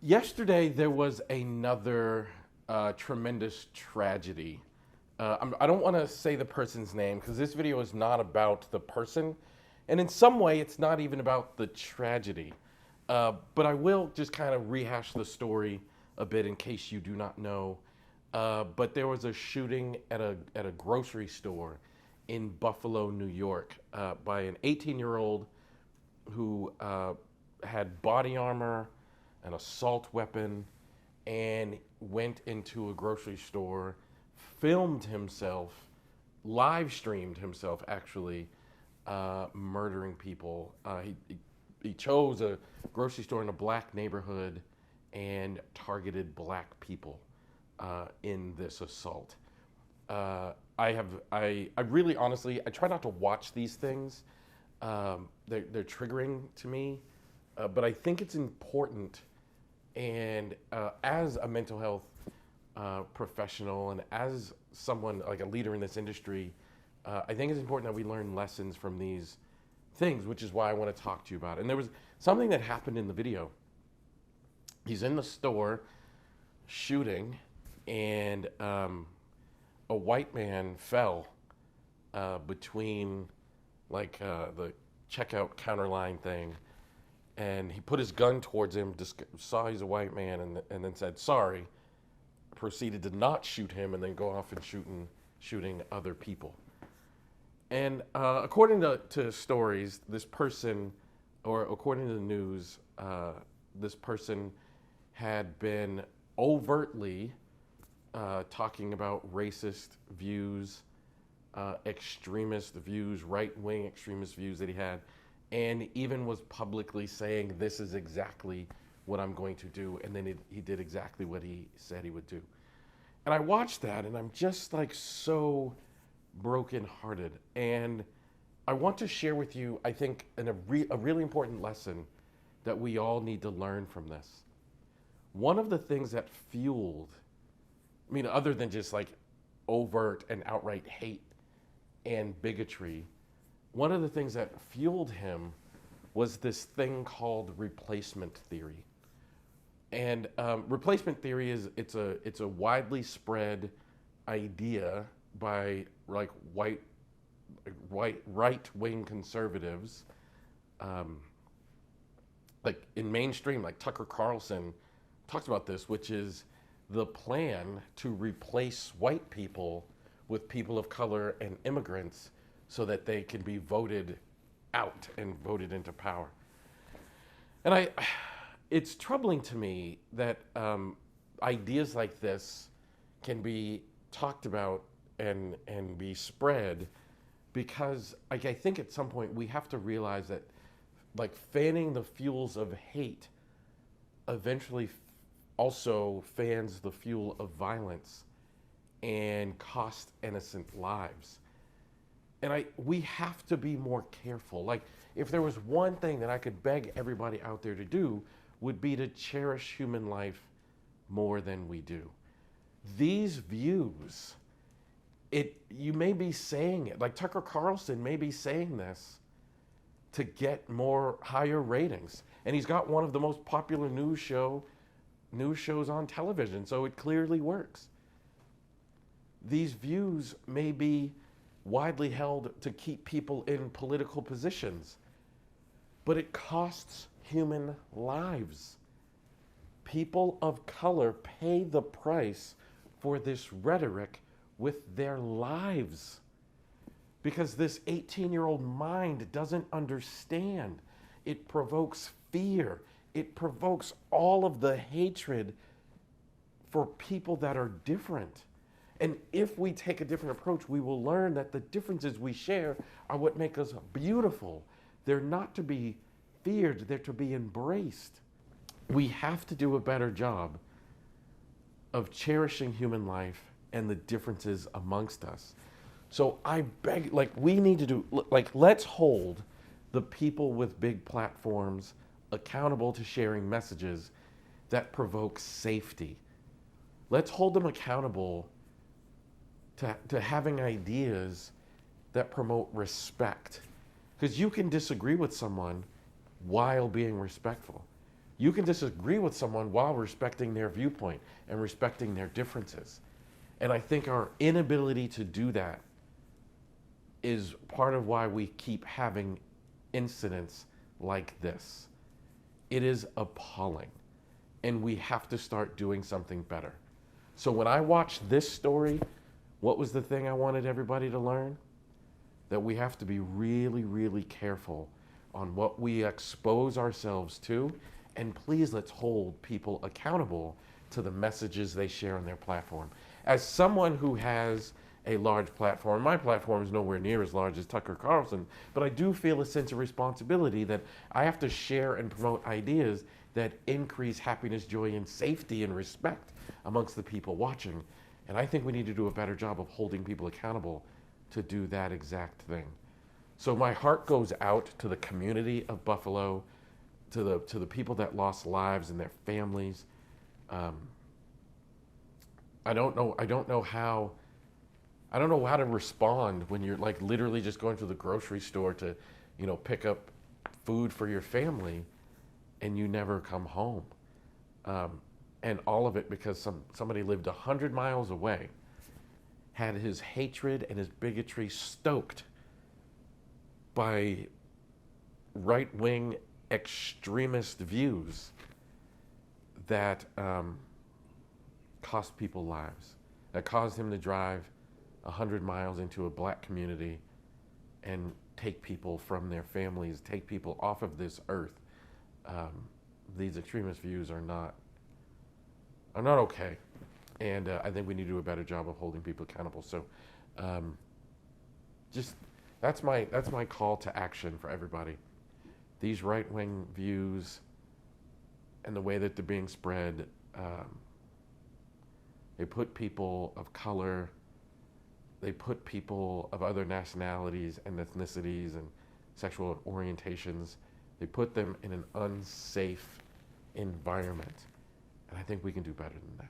Yesterday, there was another tremendous tragedy. I don't want to say the person's name because this video is not about the person. And in some way, it's not even about the tragedy. But I will just kind of rehash the story a bit in case you do not know. But there was a shooting at a grocery store in Buffalo, New York, by an 18-year-old who had body armor, an assault weapon, and went into a grocery store, filmed himself, live streamed himself actually, murdering people. He chose a grocery store in a black neighborhood and targeted black people in this assault. I really honestly, I try not to watch these things. They're triggering to me, but I think it's important. And as a mental health professional and as someone like a leader in this industry, I think it's important that we learn lessons from these things, which is why I want to talk to you about it. And there was something that happened in the video. He's in the store shooting, and a white man fell between the checkout counter line thing, and he put his gun towards him, saw he's a white man, and then said sorry, proceeded to not shoot him, and then go off and shooting other people. And according to stories, this person, or according to the news, this person had been overtly talking about racist views, extremist views, right-wing extremist views that he had, and even was publicly saying, this is exactly what I'm going to do. And then he did exactly what he said he would do. And I watched that, and I'm just like so brokenhearted. And I want to share with you, I think, a really important lesson that we all need to learn from this. One of the things that fueled, I mean, other than just like overt and outright hate and bigotry, one of the things that fueled him was this thing called replacement theory. And replacement theory is it's a widely spread idea by like right-wing conservatives, like in mainstream, like Tucker Carlson talks about this, which is the plan to replace white people with people of color and immigrants so that they can be voted out and voted into power. And it's troubling to me that ideas like this can be talked about and be spread, because I think at some point we have to realize that like fanning the fuels of hate eventually also fans the fuel of violence and costs innocent lives. And we have to be more careful. Like, if there was one thing that I could beg everybody out there to do, would be to cherish human life more than we do. These views, you may be saying it, like Tucker Carlson may be saying this to get higher ratings. And he's got one of the most popular news shows on television, so it clearly works. These views may be widely held to keep people in political positions, but it costs human lives. People of color pay the price for this rhetoric with their lives, because this 18-year-old mind doesn't understand. It provokes fear. It provokes all of the hatred for people that are different. And if we take a different approach, we will learn that the differences we share are what make us beautiful. They're not to be feared, they're to be embraced. We have to do a better job of cherishing human life and the differences amongst us. So I beg, we need to do, let's hold the people with big platforms accountable to sharing messages that provoke safety. Let's hold them accountable to having ideas that promote respect. Because you can disagree with someone while being respectful. You can disagree with someone while respecting their viewpoint and respecting their differences. And I think our inability to do that is part of why we keep having incidents like this. It is appalling, and we have to start doing something better. So when I watched this story, what was the thing I wanted everybody to learn? That we have to be really, really careful on what we expose ourselves to, and please let's hold people accountable to the messages they share on their platform. As someone who has a large platform, my platform is nowhere near as large as Tucker Carlson, but I do feel a sense of responsibility that I have to share and promote ideas that increase happiness, joy, and safety and respect amongst the people watching. And I think we need to do a better job of holding people accountable to do that exact thing. So my heart goes out to the community of Buffalo, to the people that lost lives and their families. I don't know how to respond when you're like literally just going to the grocery store to, pick up food for your family, and you never come home. And all of it because somebody lived 100 miles away, had his hatred and his bigotry stoked by right-wing extremist views that cost people lives, that caused him to drive 100 miles into a black community and take people from their families, take people off of this earth. These extremist views are not okay, and I think we need to do a better job of holding people accountable. So, just that's my call to action for everybody. These right-wing views and the way that they're being spread, they put people of color, they put people of other nationalities and ethnicities and sexual orientations, they put them in an unsafe environment. And I think we can do better than that.